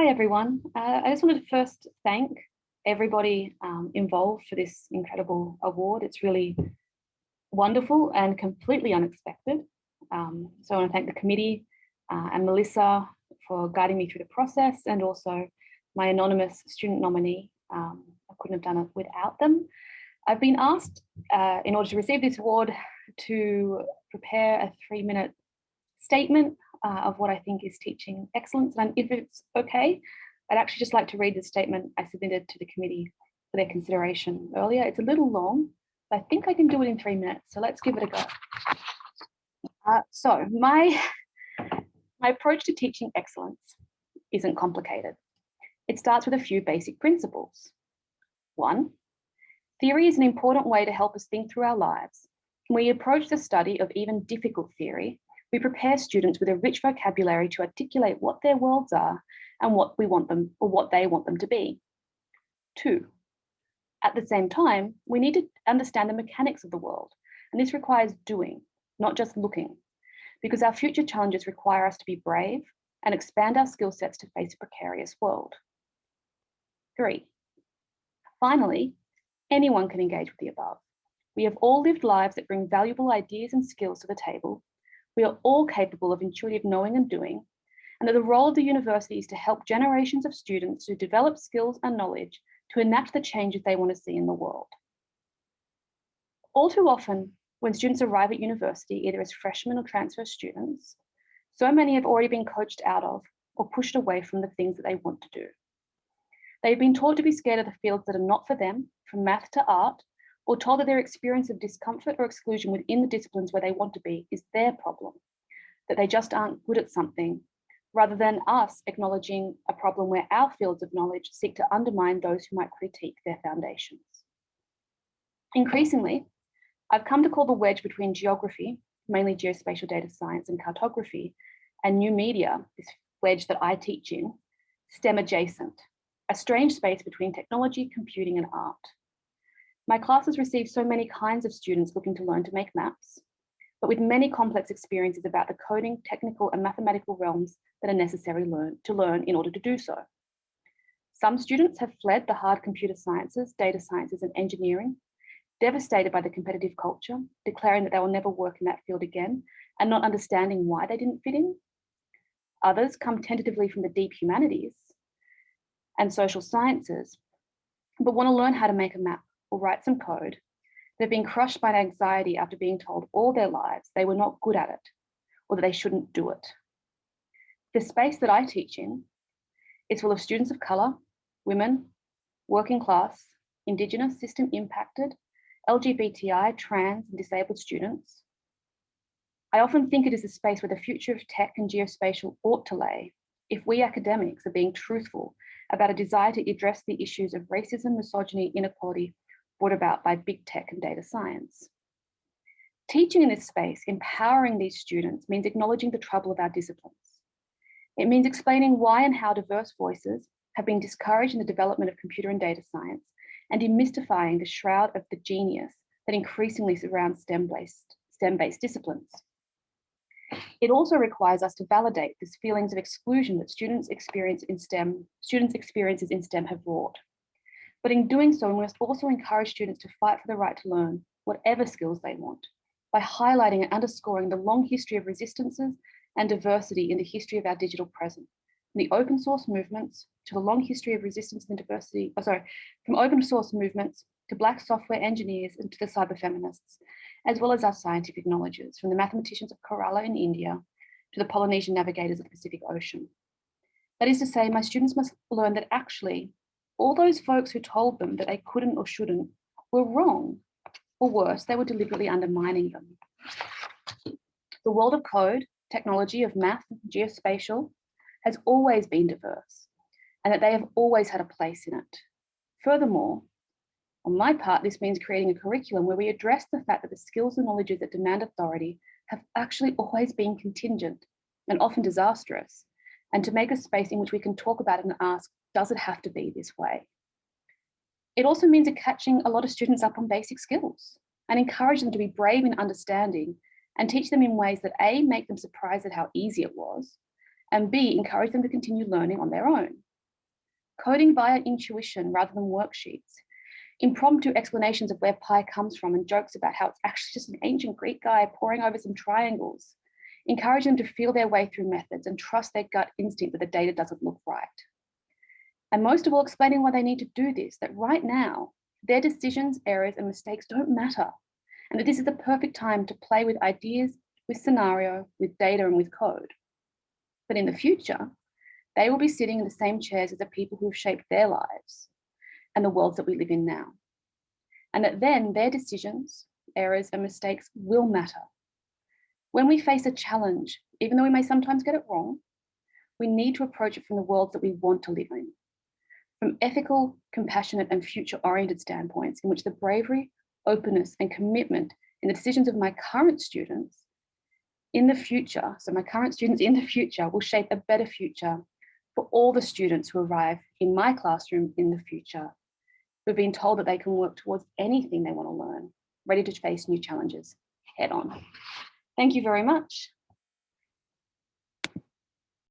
Hi everyone. I just wanted to first thank everybody involved for this incredible award. It's really wonderful and completely unexpected. So I want to thank the committee and Melissa for guiding me through the process, and also my anonymous student nominee. I couldn't have done it without them. I've been asked in order to receive this award to prepare a 3-minute statement of what I think is teaching excellence. And if it's okay, I'd actually just like to read the statement I submitted to the committee for their consideration earlier. It's a little long, but I think I can do it in 3 minutes. So let's give it a go. So my approach to teaching excellence isn't complicated. It starts with a few basic principles. 1, theory is an important way to help us think through our lives. When we approach the study of even difficult theory, we prepare students with a rich vocabulary to articulate what their worlds are and what we want them, or what they want them to be. 2, at the same time, we need to understand the mechanics of the world, and this requires doing, not just looking, because our future challenges require us to be brave and expand our skill sets to face a precarious world. 3, finally, anyone can engage with the above. We have all lived lives that bring valuable ideas and skills to the table. We are all capable of intuitive knowing and doing, and that the role of the university is to help generations of students to develop skills and knowledge to enact the changes they want to see in the world. All too often, when students arrive at university, either as freshmen or transfer students, so many have already been coached out of or pushed away from the things that they want to do. They've been taught to be scared of the fields that are not for them, from math to art, or told that their experience of discomfort or exclusion within the disciplines where they want to be is their problem, that they just aren't good at something, rather than us acknowledging a problem where our fields of knowledge seek to undermine those who might critique their foundations. Increasingly, I've come to call the wedge between geography, mainly geospatial data science and cartography, and new media, this wedge that I teach in, STEM adjacent, a strange space between technology, computing, and art. My classes receive so many kinds of students looking to learn to make maps, but with many complex experiences about the coding, technical, and mathematical realms that are necessary to learn in order to do so. Some students have fled the hard computer sciences, data sciences, and engineering, devastated by the competitive culture, declaring that they will never work in that field again, and not understanding why they didn't fit in. Others come tentatively from the deep humanities and social sciences, but want to learn how to make a map or write some code. They've been crushed by anxiety after being told all their lives they were not good at it, or that they shouldn't do it. The space that I teach in is full of students of colour, women, working class, Indigenous, system impacted, LGBTI, trans, and disabled students. I often think it is a space where the future of tech and geospatial ought to lay, if we academics are being truthful about a desire to address the issues of racism, misogyny, inequality brought about by big tech and data science. Teaching in this space, empowering these students, means acknowledging the trouble of our disciplines. It means explaining why and how diverse voices have been discouraged in the development of computer and data science, and demystifying the shroud of the genius that increasingly surrounds STEM-based disciplines. It also requires us to validate these feelings of exclusion that students' experiences in STEM have wrought. But in doing so, we must also encourage students to fight for the right to learn whatever skills they want, by highlighting and underscoring the long history of resistances and diversity in the history of our digital present, from the open source movements to the long history of resistance and diversity, from open source movements to Black software engineers and to the cyber feminists, as well as our scientific knowledges, from the mathematicians of Kerala in India to the Polynesian navigators of the Pacific Ocean. That is to say, my students must learn that actually, all those folks who told them that they couldn't or shouldn't were wrong, or worse, they were deliberately undermining them. The world of code, technology, of math, geospatial, has always been diverse, and that they have always had a place in it. Furthermore, on my part, this means creating a curriculum where we address the fact that the skills and knowledges that demand authority have actually always been contingent and often disastrous, and to make a space in which we can talk about it and ask, does it have to be this way? It also means catching a lot of students up on basic skills and encourage them to be brave in understanding, and teach them in ways that A, make them surprised at how easy it was, and B, encourage them to continue learning on their own. coding via intuition rather than worksheets, impromptu explanations of where pi comes from and jokes about how it's actually just an ancient Greek guy poring over some triangles. Encourage them to feel their way through methods and trust their gut instinct that the data doesn't look right. And most of all, explaining why they need to do this, that right now, their decisions, errors, and mistakes don't matter, and that this is the perfect time to play with ideas, with scenario, with data, and with code. But in the future, they will be sitting in the same chairs as the people who have shaped their lives and the worlds that we live in now. And that then their decisions, errors, and mistakes will matter. When we face a challenge, even though we may sometimes get it wrong, we need to approach it from the worlds that we want to live in, from ethical, compassionate, and future-oriented standpoints in which the bravery, openness, and commitment in the decisions of my current students in the future, so my current students in the future will shape a better future for all the students who arrive in my classroom in the future, who've been told that they can work towards anything they want to learn, ready to face new challenges head on. Thank you very much.